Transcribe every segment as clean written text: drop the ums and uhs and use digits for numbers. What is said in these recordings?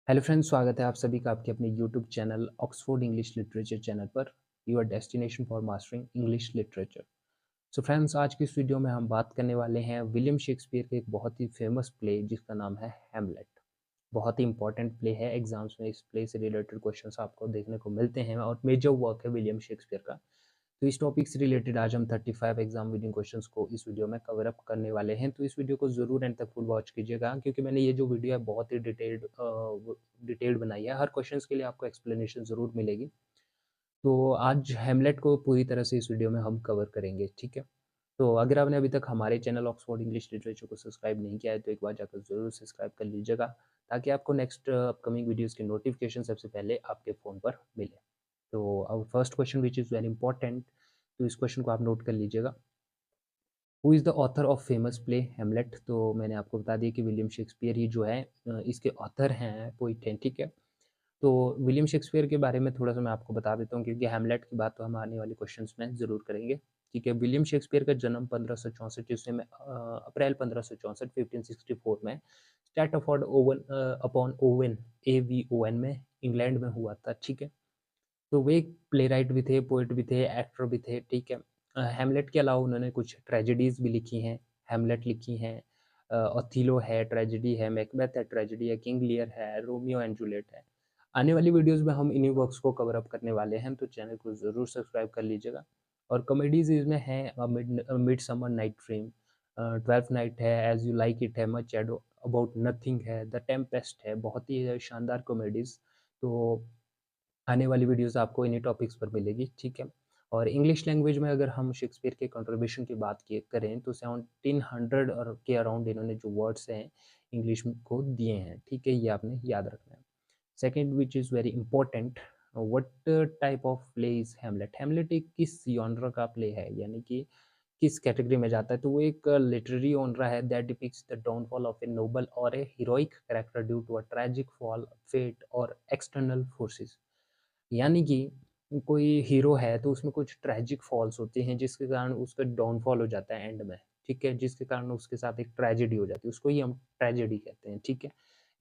Hello friends, स्वागत है आप सभी का आपके अपने YouTube channel Oxford English literature channel per your destination for mastering English literature. So friends, आज की इस वीडियो में हम बात करने वाले हैं विलियम शेक्सपियर के एक बहुत ही फेमस प्ले जिसका नाम है हैमलेट। बहुत ही इंपॉर्टेंट प्ले है, एग्जाम्स में इस प्ले से रिलेटेड क्वेश्चंस आपको देखने को मिलते हैं और मेजर वर्क है विलियम शेक्सपियर का। तो इस टॉपिक से रिलेटेड आज हम 35 एग्जाम रीडिंग क्वेश्चंस को इस वीडियो में कवर अप करने वाले हैं। तो इस वीडियो को जरूर एंड तक फुल वॉच कीजिएगा, क्योंकि मैंने ये जो वीडियो है बहुत ही डिटेल्ड बनाई है। हर क्वेश्चंस के लिए आपको एक्सप्लेनेशन जरूर मिलेगी। तो आज हेमलेट को पूरी तरह से इस वीडियो में हम कवर करेंगे, ठीक है। तो अगर आपने अभी तक हमारे चैनल ऑक्सफोर्ड इंग्लिश लिटरेचर को सब्सक्राइब नहीं किया है तो एक बार जाकर जरूर सब्सक्राइब कर लीजिएगा, ताकि आपको नेक्स्ट अपकमिंग वीडियोस की नोटिफिकेशन सबसे पहले आपके फ़ोन पर मिले। तो अब first question which is very important, तो इस क्वेश्चन को आप नोट कर लीजिएगा। Who is the author of famous play Hamlet? तो मैंने आपको बता दिया कि विलियम शेक्सपियर ही जो है इसके ऑथर हैं, पोइट हैं, ठीक है। तो विलियम शेक्सपियर के बारे में थोड़ा-सा मैं आपको बता देता हूँ, क्योंकि हैमलेट की बात तो हम आने वाले क्वेश्चंस में ज़रूर करेंगे, ठीक है। विलियम शेक्सपियर का जन्म 1564 ईस्वी में अप्रैल 1564 1564 में स्टैटफोर्ड अपॉन ओवन AVON में इंग्लैंड में हुआ था, ठीक है। तो वे एक प्लेराइट भी थे, पोएट भी थे, एक्टर भी थे, ठीक है। हैमलेट के अलावा उन्होंने कुछ ट्रेजेडीज़ भी लिखी हैं, हैमलेट लिखी हैं, ओथेलो है, ट्रेजेडी है, मैकबेथ है, ट्रेजेडी है, किंग लियर है, रोमियो एंड जूलियट है। आने वाली वीडियोज़ में हम इन्हीं वर्क्स को कवर अप करने वाले हैं, तो चैनल को ज़रूर सब्सक्राइब कर लीजिएगा। और कॉमेडीज़ इसमें हैं midsummer night dream, twelfth night है, एज़ यू लाइक इट है, मच एडो अबाउट नथिंग है, द टेम्पेस्ट है, बहुत ही शानदार कॉमेडीज़। तो आने वाली वीडियोज़ आपको इन्हीं टॉपिक्स पर मिलेगी, ठीक है। और इंग्लिश लैंग्वेज में अगर हम शेक्सपियर के कंट्रीब्यूशन की बात किए करें तो 1700 और के अराउंड इन्होंने जो वर्ड्स हैं इंग्लिश में को दिए हैं, ठीक है। ये आपने याद रखना है। Second which is very important, what type of play is Hamlet? Hamlet एक किस जॉनर का प्ले है, यानी कि किस कैटेगरी में जाता है? तो वो एक लिटरेरी ऑनरा है that depicts the downfall of a noble और a heroic character due to a tragic fall, fate और एक्सटर्नल फोर्सेस। यानी कि कोई हीरो है तो उसमें कुछ ट्रेजिक फॉल्स होते हैं जिसके कारण उसका डाउनफॉल हो जाता है एंड में, ठीक है, जिसके कारण उसके साथ एक ट्रेजेडी हो जाती है, उसको ही हम ट्रेजेडी कहते हैं, ठीक है।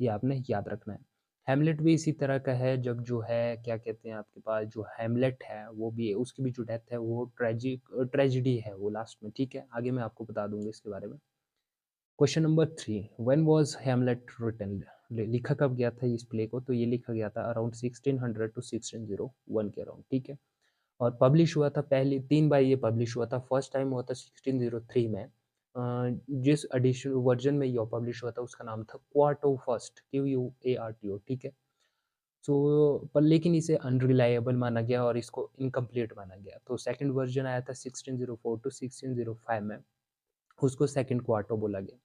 ये आपने याद रखना है। हैमलेट भी इसी तरह का है, जब जो है क्या कहते हैं, आपके पास जो हैमलेट है वो भी है, उसकी भी जो डेथ है वो ट्रेजिडी है वो लास्ट में, ठीक है। आगे मैं आपको बता दूंगा इसके बारे में। Question number 3, when was Hamlet written? लिखा कब गया था इस प्ले को? तो ये लिखा गया था अराउंड 1600 टू 1601 के अराउंड, ठीक है। और पब्लिश हुआ था, पहली 3 बार ये पब्लिश हुआ था। फर्स्ट टाइम हुआ था 1603 में। जिस एडिशन वर्जन में ये पब्लिश हुआ था उसका नाम था क्वार्टो फर्स्ट, QUARTO, ठीक है। सो पर लेकिन इसे अनरिलायबल माना गया और इसको इनकम्प्लीट माना गया। तो सेकंड वर्जन आया था 1604 टू 1605 में, उसको सेकंड क्वार्टो बोला गया,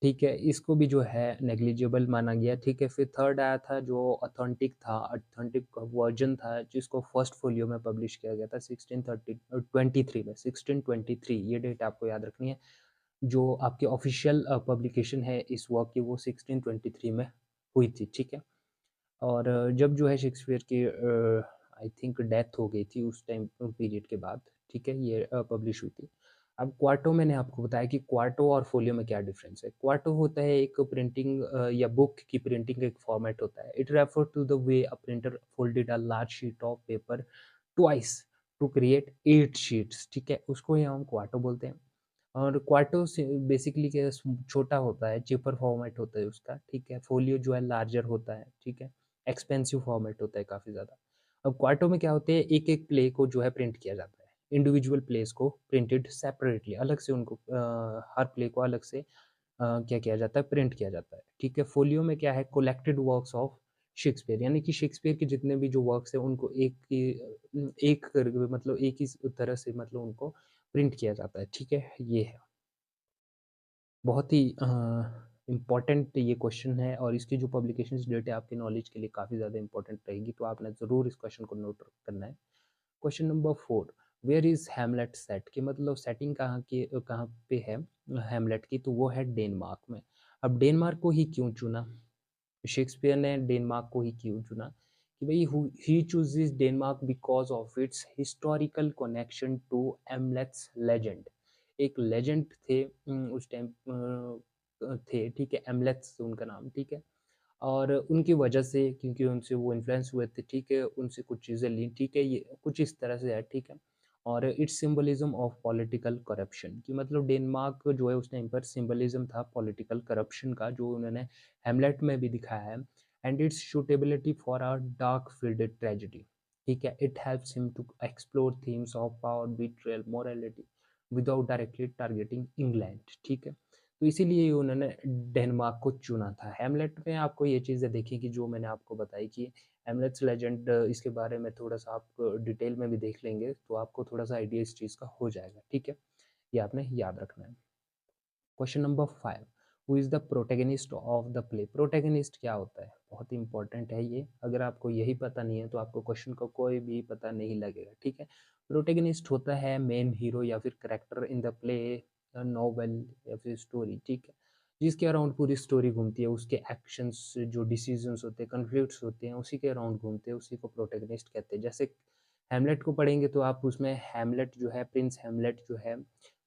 ठीक है। इसको भी जो है नेग्लिजिबल माना गया, ठीक है। फिर थर्ड आया था जो ऑथेंटिक वर्जन था, जिसको फर्स्ट फोलियो में पब्लिश किया गया था 1623 में, 1623 ये डेट आपको याद रखनी है। जो आपकी ऑफिशियल पब्लिकेशन है इस वर्क की वो 1623 में हुई थी, ठीक है। और जब जो है शेक्सपियर की आई थिंक डेथ हो गई थी उस टाइम पीरियड के बाद, ठीक है, ये पब्लिश हुई थी। अब क्वार्टो मैंने आपको बताया कि क्वार्टो और फोलियो में क्या डिफरेंस है। क्वार्टो होता है एक प्रिंटिंग या बुक की प्रिंटिंग का एक फॉर्मेट होता है। It refer to the way a printer folded a large sheet of paper twice to create 8 sheets, ठीक है, उसको ही हम क्वार्टो बोलते हैं। और क्वार्टो से बेसिकली क्या छोटा होता है, चीपर फॉर्मेट होता है उसका, ठीक है। फोलियो जो है लार्जर होता है, ठीक है, एक्सपेंसिव फॉर्मेट होता है काफ़ी ज़्यादा। अब क्वार्टो में क्या होते हैं, एक-एक प्ले को जो है प्रिंट किया जाता है। इंडिविजुअल प्लेस को प्रिंटेड सेपरेटली, अलग से उनको हर प्ले को अलग से क्या किया जाता है, प्रिंट किया जाता है, ठीक है। फोलियो में क्या है, कलेक्टेड वर्क्स ऑफ शेक्सपियर, यानी कि शेक्सपियर के जितने भी जो वर्क्स हैं उनको एक करके मतलब एक ही तरह से मतलब उनको प्रिंट किया जाता है, ठीक है, ये है। बहुत ही इम्पोर्टेंट ये क्वेश्चन है और इसकी जो पब्लिकेशन डेट है आपके नॉलेज के लिए काफ़ी ज़्यादा इंपॉर्टेंट रहेगी, तो आपने ज़रूर इस क्वेश्चन को नोट करना है। Question number 4, where is Hamlet set? कि मतलब सेटिंग कहाँ पे है हैमलेट की? तो वो है डेनमार्क में। अब डेनमार्क को ही क्यों चुना? शेक्सपियर ने डेनमार्क को ही क्यों चुना? कि भाई ही chooses Denmark because of its historical connection to Hamlet's legend. एक लेजेंड थे उस टाइम थे, ठीक है, एमलेट्स उनका नाम, ठीक है। और उनकी वजह से, क्योंकि उनसे वो इन्फ्लुएंस हुए थे, ठीक है, उनसे कुछ चीज़ें ली, ठीक है, ये कुछ इस तरह से है, ठीक है। और it's symbolism of political corruption, कि मतलब डेनमार्क जो है उस टाइम पर सिंबलिज्म था पॉलिटिकल करप्शन का, जो उन्होंने हेमलेट में भी दिखाया है। And its suitability for a dark field tragedy, ठीक है, it helps him to explore themes of power, betrayal, morality without directly targeting England, ठीक है। तो इसीलिए उन्होंने डेनमार्क को चुना था। हैमलेट में आपको ये चीज़ें देखी कि जो मैंने आपको बताई कि हैमलेट्स लेजेंड, इसके बारे में थोड़ा-सा आप डिटेल में भी देख लेंगे, तो आपको थोड़ा-सा आइडिया इस चीज़ का हो जाएगा, ठीक है? ये आपने याद रखना है। Question number 5, who is the protagonist of the play? Protagonist क्या होता है? बहुत इंपॉर्टेंट है ये, अगर आपको यही पता नहीं है तो आपको क्वेश्चन का कोई भी पता नहीं लगेगा, ठीक है? प्रोटैगनिस्ट होता है मेन हीरो या फिर character in the play, novel या फिर स्टोरी, ठीक है? जिसके अराउंड पूरी स्टोरी घूमती है, उसके एक्शंस, जो डिसीजंस होते हैं, कॉन्फ्लिक्ट्स होते हैं, उसी के अराउंड घूमते हैं, उसी को प्रोटैगनिस्ट कहते हैं। जैसे हैमलेट को पढ़ेंगे तो आप उसमें हैमलेट जो है, प्रिंस हैमलेट जो है,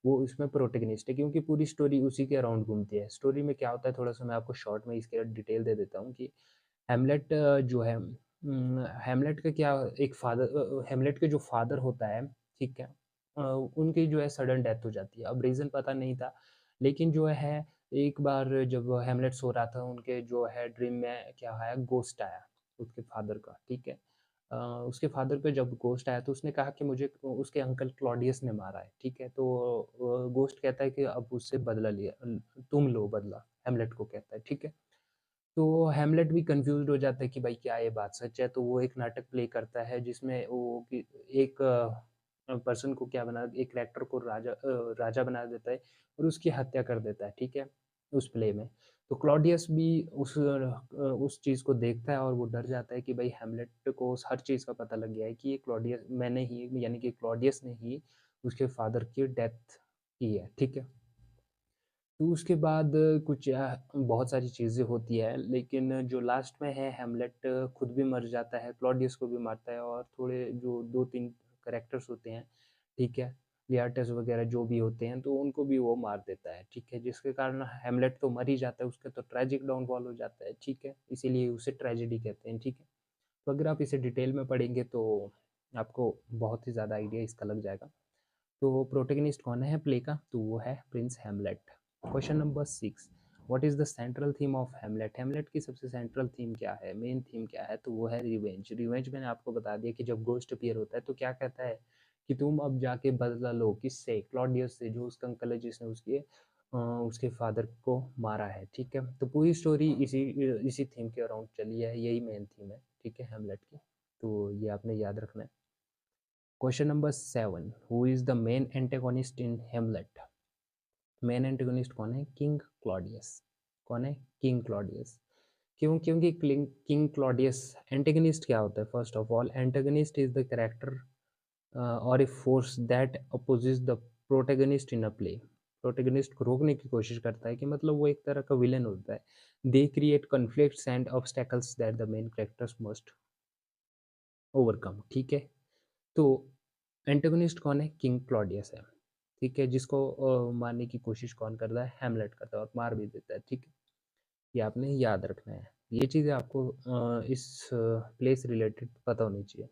वो इसमें प्रोटैगनिस्ट है, क्योंकि पूरी स्टोरी उसी के अराउंड घूमती है। स्टोरी में क्या होता है, थोड़ा-सा मैं आपको शॉर्ट में इसके डिटेल दे देता हूँ कि हैमलेट जो है, हैमलेट का क्या, एक हैमलेट के जो फादर होता है, ठीक है? उनकी जो है सडन डेथ हो जाती है। अब रीज़न पता नहीं था, लेकिन जो है एक बार जब हैमलेट सो रहा था, उनके जो है ड्रीम में क्या आया, गोस्ट आया उसके फादर का, ठीक है? अ, उसके फादर पे जब गोस्ट आया तो उसने कहा कि मुझे उसके अंकल क्लॉडियस ने मारा है, ठीक है? तो गोस्ट कहता है कि अब उससे बदला लिया, तुम लो बदला, हैमलेट को कहता है, ठीक है? तो हैमलेट भी कन्फ्यूज़्ड हो जाता है कि भाई क्या ये बात सच है? तो वो एक नाटक प्ले करता है जिसमें वो कि एक पर्सन को क्या बना, एक कैरेक्टर को राजा बना देता है और उसकी हत्या कर देता है, ठीक है? उस प्ले में। तो क्लॉडियस भी उस चीज़ को देखता है और वो डर जाता है कि भाई हैमलेट को उस हर चीज़ का पता लग गया है कि ये क्लॉडियस मैंने ही, यानी कि क्लॉडियस ने ही उसके फादर की डेथ की है, ठीक है? तो उसके बाद कुछ बहुत सारी चीज़ें होती है, लेकिन जो लास्ट में है, हैमलेट खुद भी मर जाता है, क्लॉडियस को भी मारता है और थोड़े जो 2-3 कैरेक्टर्स होते हैं, ठीक है? लियाटस वगैरह जो भी होते हैं, तो उनको भी वो मार देता है, ठीक है? जिसके कारण हैमलेट तो मर ही जाता है, उसका तो ट्रेजिक डाउनफॉल हो जाता है, ठीक है? इसीलिए उसे ट्रेजेडी कहते हैं, ठीक है? तो अगर आप इसे डिटेल में पढ़ेंगे तो आपको बहुत ही ज़्यादा आइडिया इसका लग जाएगा। तो प्रोटैगनिस्ट कौन है प्ले का? तो वो है Prince Hamlet. Question number 6, what is the central theme of Hamlet? Hamlet की सबसे सेंट्रल थीम क्या है, मेन थीम क्या है? तो वो है रिवेंज। रिवेंज मैंने आपको बता दिया कि जब गोस्ट अपीयर होता है तो क्या कहता है कि तुम अब जाके बदला लो, किससे? क्लॉडियस से, जो उसका अंकल है जिसने उसके फादर को मारा है, ठीक है? तो पूरी स्टोरी इसी थीम के अराउंड चली है, यही मेन थीम है, ठीक है, हैमलेट की। तो ये आपने याद रखना है। Question number 7, who is the main antagonist in Hamlet? Main antagonist कौन है? King Claudius. कौन है? King Claudius. क्यों? क्योंकि किंग क्लॉडियस, एंटागोनिस्ट क्या होता है? First of all, antagonist is the character और a force that opposes the protagonist in a play. Protagonist को रोकने की कोशिश करता है, कि मतलब वो एक तरह का विलेन होता है। They create conflicts and obstacles that the main characters must overcome, ठीक है? तो एंटागोनिस्ट कौन है? किंग क्लॉडियस है, ठीक है? जिसको मारने की कोशिश कौन करता है? हैमलेट करता है और मार भी देता है, ठीक है? ये आपने याद रखना है। ये चीज़ें आपको इस प्ले से रिलेटेड पता होनी चाहिए।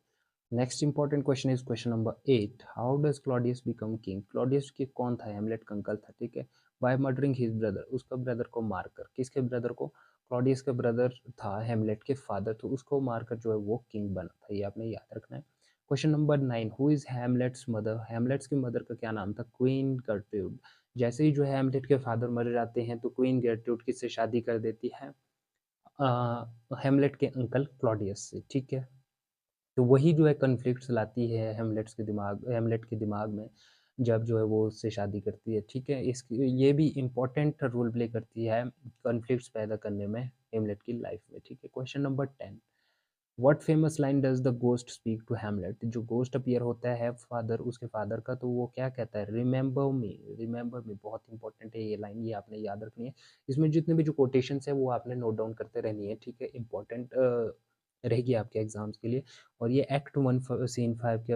Next important question is question number 8, how does Claudius become king? Claudius के कौन था? हैमलेट का अंकल था, ठीक है? बाय मर्डरिंग हिज ब्रदर, उसका ब्रदर को मारकर। किसके ब्रदर को? क्लॉडियस का ब्रदर था हैमलेट के फादर, तो उसको मारकर जो है वो किंग बना था। ये आपने याद रखना है। Question number 9, who is Hamlet's mother? Hamlet's की मदर का क्या नाम था? Queen Gertrude. जैसे ही जो है हैमलेट के फादर मर जाते हैं तो क्वीन गर्ट्रूड किससे शादी कर देती है? हैमलेट के अंकल क्लॉडियस से, ठीक है? तो वही जो है कॉन्फ्लिक्ट्स लाती है हैमलेट के दिमाग में, जब जो है वो उससे शादी करती है, ठीक है? इसकी ये भी इम्पोर्टेंट रोल प्ले करती है कॉन्फ्लिक्ट्स पैदा करने में हैमलेट की लाइफ में, ठीक है? Question number 10, what famous line does the ghost speak to Hamlet? जो गोस्ट अपीयर होता है फादर, उसके फादर का, तो वो क्या कहता है? रिमेंबर मी, रिमेंबर मी। बहुत इंपॉर्टेंट है ये लाइन, ये आपने याद रखनी है। इसमें जितने भी जो कोटेशंस है वो आपने नोट डाउन करते रहनी है, ठीक है? इंपॉर्टेंट रहेगी आपके एग्जाम्स के लिए। और ये एक्ट 1 सीन 5 के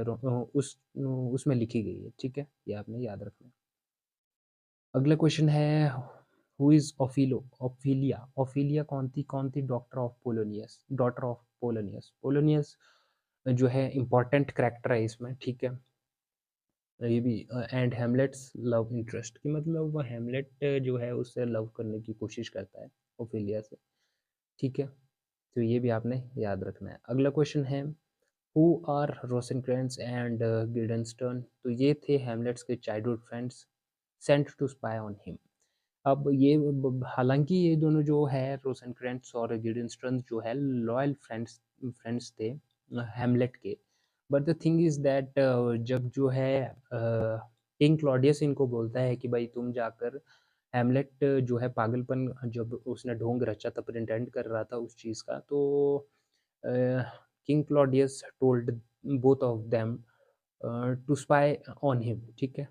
उसमें लिखी गई है, ठीक है? ये आपने याद रखना है। अगला क्वेश्चन है, हु इज़ ओफिलो ओफिलिया ओफिलिया कौन थी डॉटर ऑफ पोलोनियस पोलोनियस जो है इम्पोर्टेंट कैरेक्टर है इसमें, ठीक है। ये भी एंड हेमलेट्स लव इंटरेस्ट की मतलब वो हेमलेट जो है उससे लव करने की कोशिश करता है ओफिलिया से, ठीक है। तो ये भी आपने याद रखना है। अगला क्वेश्चन है who are Rosencrantz and Guildenstern. तो ये थे हेमलेट्स के childhood friends sent to spy on him. अब ये हालांकि ये दोनों जो है रोसेनक्रेंट्ज और गिल्डेनस्टर्न जो है लॉयल फ्रेंड्स फ्रेंड्स थे हेमलेट के। But the thing is that जब जो है किंग क्लॉडियस इनको बोलता है कि भाई तुम जाकर हेमलेट जो है पागलपन जब उसने ढोंग रचा था प्रिटेंड कर रहा था उस चीज़ का, तो king Claudius told both of them to spy on him, ठीक है।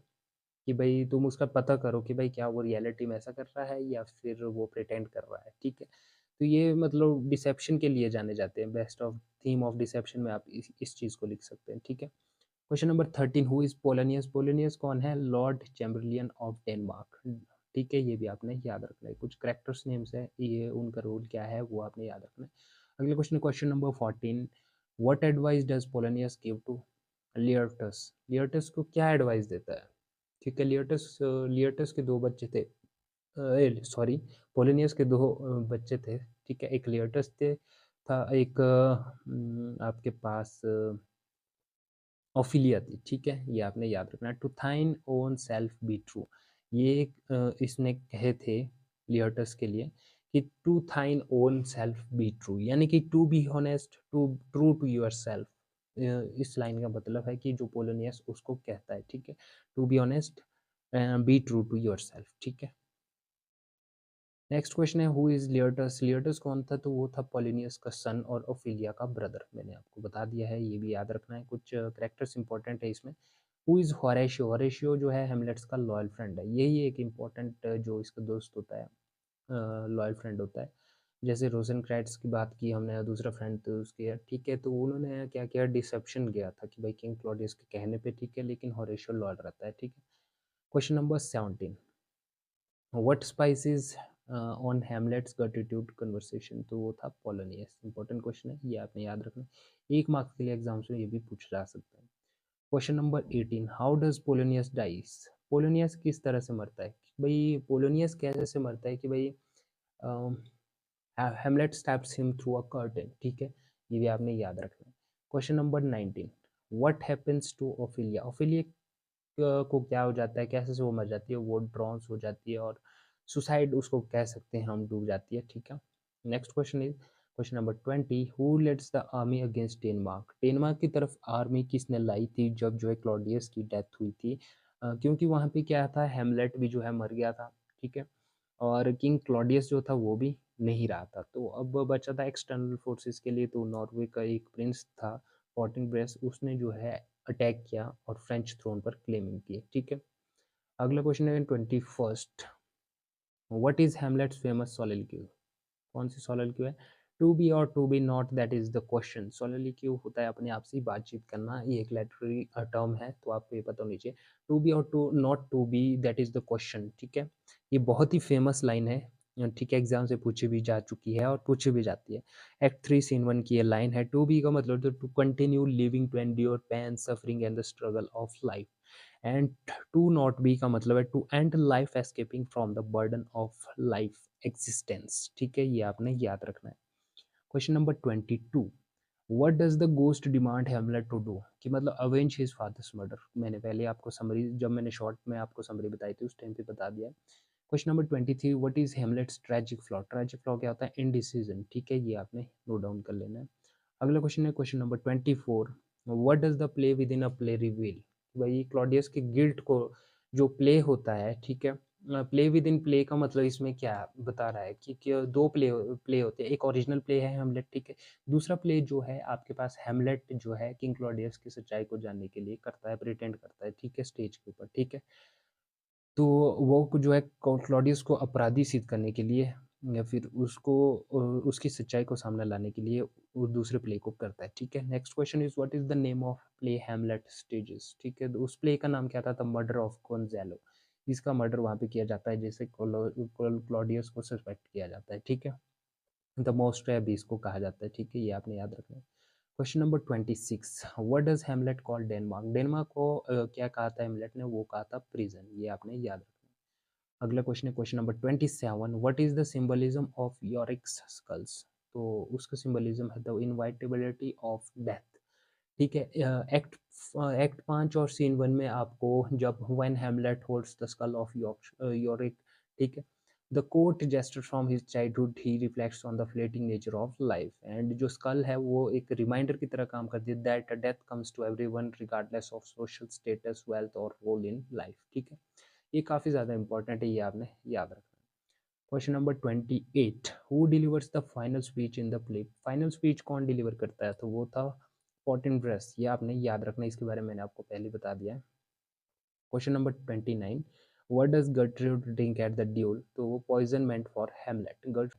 कि भाई तुम उसका पता करो कि भाई क्या वो रियलिटी में ऐसा कर रहा है या फिर वो प्रिटेंड कर रहा है, ठीक है। तो ये मतलब डिसेप्शन के लिए जाने जाते हैं, best of theme of deception में आप इस चीज़ को लिख सकते हैं, ठीक है। Question number 13 who is Polonius. Polonius कौन है? लॉर्ड चैम्बरलियन ऑफ डेनमार्क, ठीक है। ये भी आपने याद रखना है, कुछ करेक्टर्स नेम्स है, ये उनका रोल क्या है वो आपने याद रखना है। अगला question, question number 14 what advice does Polonius give to Laertes. Laertes को क्या एडवाइस देता है, ठीक है। लियर्टस लियर्टस के दो बच्चे थे, सॉरी पोलोनियस के दो बच्चे थे, ठीक है। एक लियर्टस थे था, एक आपके पास ऑफिलिया थी, ठीक है। ये आपने याद रखना है। To thine own self be true, ये इसने कहे थे लियर्टस के लिए कि to thine own self be true, यानी कि to be honest to true to yourself. इस लाइन का मतलब है कि जो पोलोनियस उसको कहता है, ठीक है, to be honest be true to yourself, ठीक है। नेक्स्ट क्वेश्चन है हु इज लियर्टस। लियर्टस कौन था? तो वो था पोलिनियस का सन और ओफिलिया का ब्रदर, मैंने आपको बता दिया है, ये भी याद रखना है। कुछ करेक्टर्स इंपॉर्टेंट है इसमें। Who is Horatio. होरेशियो जो है हेमलेट्स का लॉयल फ्रेंड है, यही एक इम्पॉर्टेंट जो इसका दोस्त होता है, लॉयल फ्रेंड होता है। जैसे रोजेनक्राइट्स की बात की हमने, दूसरा फ्रेंड तो उसकी है, ठीक है। तो उन्होंने क्या किया, डिसेप्शन किया था कि भाई किंग क्लॉडियस के कहने पे, ठीक है, लेकिन होरेशियो लॉयल रहता है, ठीक है। Question number 17 what spices on Hamlet's gratitude conversation. तो वो था पोलोनियस। इंपॉर्टेंट क्वेश्चन है, ये आपने याद रखना है, एक मार्क्स के लिए एग्जाम्स में ये भी पूछ जा सकता है। Question number 18 how does Polonius dice. Polonius किस तरह से मरता है भाई? पोलोनियस कैसे से मरता है कि भाई Hamlet stabs him through a curtain, ठीक है। ये भी आपने याद रखना है। Question number 19 what happens to Ophelia. Ophelia को क्या हो जाता है, कैसे से वो मर जाती है? वो ड्रॉन्स हो जाती है और सुसाइड उसको कह सकते हैं हम, डूब जाती है, ठीक है। Next question is question number 20 who leads the army against Denmark. Denmark की तरफ आर्मी किसने लाई थी जब जो है क्लॉडियस की डेथ हुई थी? क्योंकि वहाँ पे क्या था, हेमलेट भी जो है मर गया था, ठीक है, और किंग क्लॉडियस जो था वो भी नहीं रहा था। तो अब बचा था एक्सटर्नल फोर्सेस के लिए, तो नॉर्वे का एक प्रिंस था फोर्टिनब्रेस, उसने जो है अटैक किया और फ्रेंच थ्रोन पर क्लेमिंग की, ठीक है। अगला क्वेश्चन है 21 what is Hamlet's famous soliloquy. कौन सी सोलिलोक्यू है? टू बी और to be not that is the question. Soliloquy होता है अपने आप से ही बातचीत करना, ये एक लिटरेरी टर्म है, तो आपको ये पता होनी चाहिए। टू बी और to not to be that is the question, ठीक है। ये बहुत ही फेमस लाइन है, ठीक है, एग्जाम से पूछी भी जा चुकी है और पूछी भी जाती है। एक्ट 3 सीन 1 की ये लाइन है। टू बी का मतलब to continue living, to endure pain suffering and the struggle of life. And to not be का मतलब है to end life escaping from the burden of life existence, ठीक है। ये आपने याद रखना है। Question number 22 what does the ghost demand Hamlet to do. कि मतलब अवेंज हिज फादर्स मर्डर। मैंने पहले आपको समरी, जब मैंने शॉर्ट में आपको समरी बताई थी उस टाइम पे बता दिया है। Question number 23 what is Hamlet's tragic flaw. Tragic flaw क्या होता है? इनडिसीजन, ठीक है, ये आपने नोट डाउन कर लेना है। अगला क्वेश्चन है question number 24 what does the play with in a play reveal. भाई क्लॉडियस के गिल्ट को जो प्ले होता है, ठीक है, प्ले विद इन प्ले का मतलब इसमें क्या बता रहा है कि दो प्ले प्ले होते हैं। एक ओरिजिनल प्ले है हेमलेट, ठीक है। दूसरा प्ले जो है आपके पास हेमलेट जो है किंग क्लॉडियस की सच्चाई को जानने के लिए करता है, प्रिटेंड करता है, ठीक है, स्टेज के ऊपर, ठीक है। तो वो जो है क्लॉडियस को अपराधी सिद्ध करने के लिए या फिर उसको उसकी सच्चाई को सामने लाने के लिए वो दूसरे प्ले को करता है, ठीक है। Next question is what is the name of play Hamlet stages, ठीक है। तो उस प्ले का नाम क्या था? The murder of Gonzalo. इसका मर्डर वहाँ पे किया जाता है, जैसे क्लॉडियस को सस्पेक्ट किया जाता है, ठीक है। द मोस्ट बीस को कहा जाता है, ठीक है, ये आपने याद रखना है। Question number 26, what does Hamlet call Denmark? Denmark को क्या कहा था हेमलेट ने? वो कहा था प्रिजन, ये आपने याद रखना है। अगला क्वेश्चन है question number 27, what is the symbolism of Yorick's skulls? तो उसका सिंबलिज्म है द इनवाइटेबिलिटी ऑफ डेथ, ठीक है। एक्ट एक्ट 5 और सीन 1 में आपको जब when Hamlet holds the skull of Yorick, ठीक है, the court jester from his childhood he reflects on the fleeting nature of life, and जो स्कल है वो एक रिमाइंडर की तरह काम करती है that death comes to everyone regardless of social status, wealth और रोल इन लाइफ, ठीक है। ये काफ़ी ज़्यादा इंपॉर्टेंट है, ये आपने याद रखना है। Question number 28, who delivers the final speech in the play? Final speech कौन डिलीवर करता है? तो वो था पोर्टिनब्रस, ये आपने याद रखना है, इसके बारे में मैंने आपको पहले बता दिया है। Question number 29, what does Gertrude drink at the duel? तो वो पॉइजन मेंट फॉर हेमलेट। गर्ट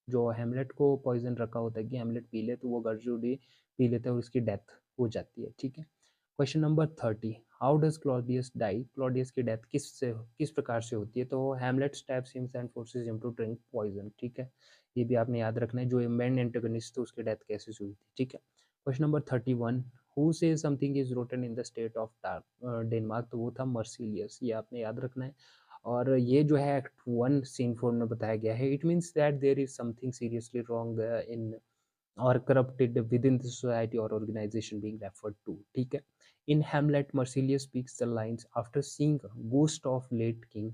जो हेमलेट को पॉइजन रखा होता है कि हेमलेट पी ले, तो वो गर्ट्रूड ही पी लेता है और उसकी डेथ हो जाती है, ठीक है। Question number 30, how does Claudius die? Claudius की डेथ किस प्रकार से होती है? तो Hamlet stabs him and forces him to drink poison, ठीक है। ये भी आपने याद रखना है, जो मेन एंटागनिस्ट था उसकी डेथ कैसे हुई थी, ठीक है। क्वेश्चन नंबर 31, हु से something is rotten in the state of Denmark? तो वो था मर्सिलियस, ये आपने याद रखना है। और ये जो है एक्ट 1 सीन 4 में बताया गया है। It means that there is something seriously wrong in or corrupted within the society or organization being referred to, ठीक है। In Hamlet, Marsilius speaks the lines after seeing a ghost of late king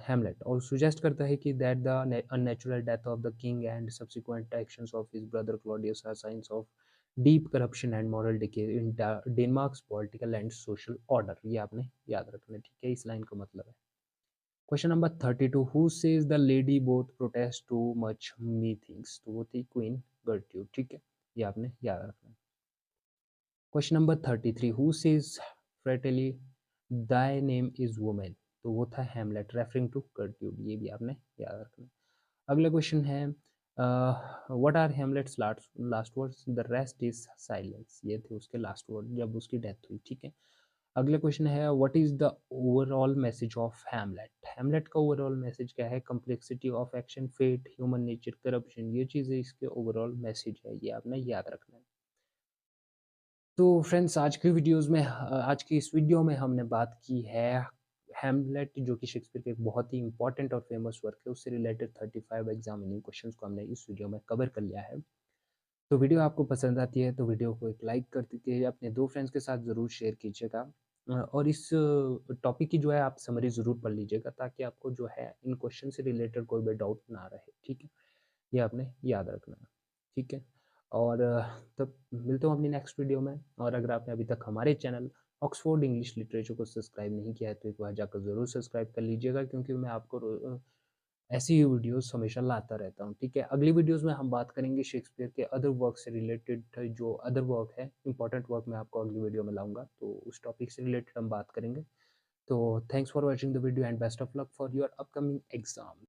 Hamlet, और suggest करता है कि that the unnatural death of the king and subsequent actions of his brother Claudius are signs of deep corruption and moral decay in Denmark's political and social order। ये आपने याद रखना है, ठीक है, इस लाइन का मतलब है। Question number 32, who says the lady both protest too much me things? तो वो थी क्वीन गर्ट्यूड, ठीक है, ये आपने याद रखना है। Question number 33, who says frailty thy name is woman? तो वो था हेमलेट रेफरिंग टू गर्ट्यूड, ये भी आपने याद रखना है। अगला क्वेश्चन है what are Hamlet's last words? The rest is silence, ये थे उसके लास्ट वर्ड जब उसकी डेथ हुई, ठीक है। अगला क्वेश्चन है what is the overall message of Hamlet? Hamlet का ओवरऑल मैसेज क्या है? Complexity of action, fate, human nature, corruption, ये चीज़ें इसके ओवरऑल मैसेज है, ये आपने याद रखना है। तो फ्रेंड्स, आज की इस वीडियो में हमने बात की है हेमलेट, जो कि शेक्सपियर के एक बहुत ही इंपॉर्टेंट और फेमस वर्क है, उससे रिलेटेड 35 एग्जामिनिंग क्वेश्चंस को हमने इस वीडियो में कवर कर लिया है। तो वीडियो आपको पसंद आती है तो वीडियो को एक लाइक कर दीजिए, अपने 2 फ्रेंड्स के साथ ज़रूर शेयर कीजिएगा, और इस टॉपिक की जो है आप समरी ज़रूर पढ़ लीजिएगा, ताकि आपको जो है इन क्वेश्चन से रिलेटेड कोई भी डाउट ना रहे, ठीक है? ये आपने याद रखना है, ठीक है? और तब मिलता हूँ अपनी नेक्स्ट वीडियो में, और अगर आपने अभी तक हमारे चैनल ऑक्सफोर्ड इंग्लिश लिटरेचर को सब्सक्राइब नहीं किया है तो एक बार जाकर ज़रूर सब्सक्राइब कर लीजिएगा, क्योंकि मैं आपको ऐसी ही वीडियोस हमेशा लाता रहता हूँ, ठीक है। अगली वीडियोस में हम बात करेंगे शेक्सपियर के अदर वर्क से रिलेटेड, जो अदर वर्क है इंपॉर्टेंट वर्क, मैं आपको अगली वीडियो में लाऊंगा, तो उस टॉपिक से रिलेटेड हम बात करेंगे। तो thanks for watching the video and best of luck for your upcoming exam.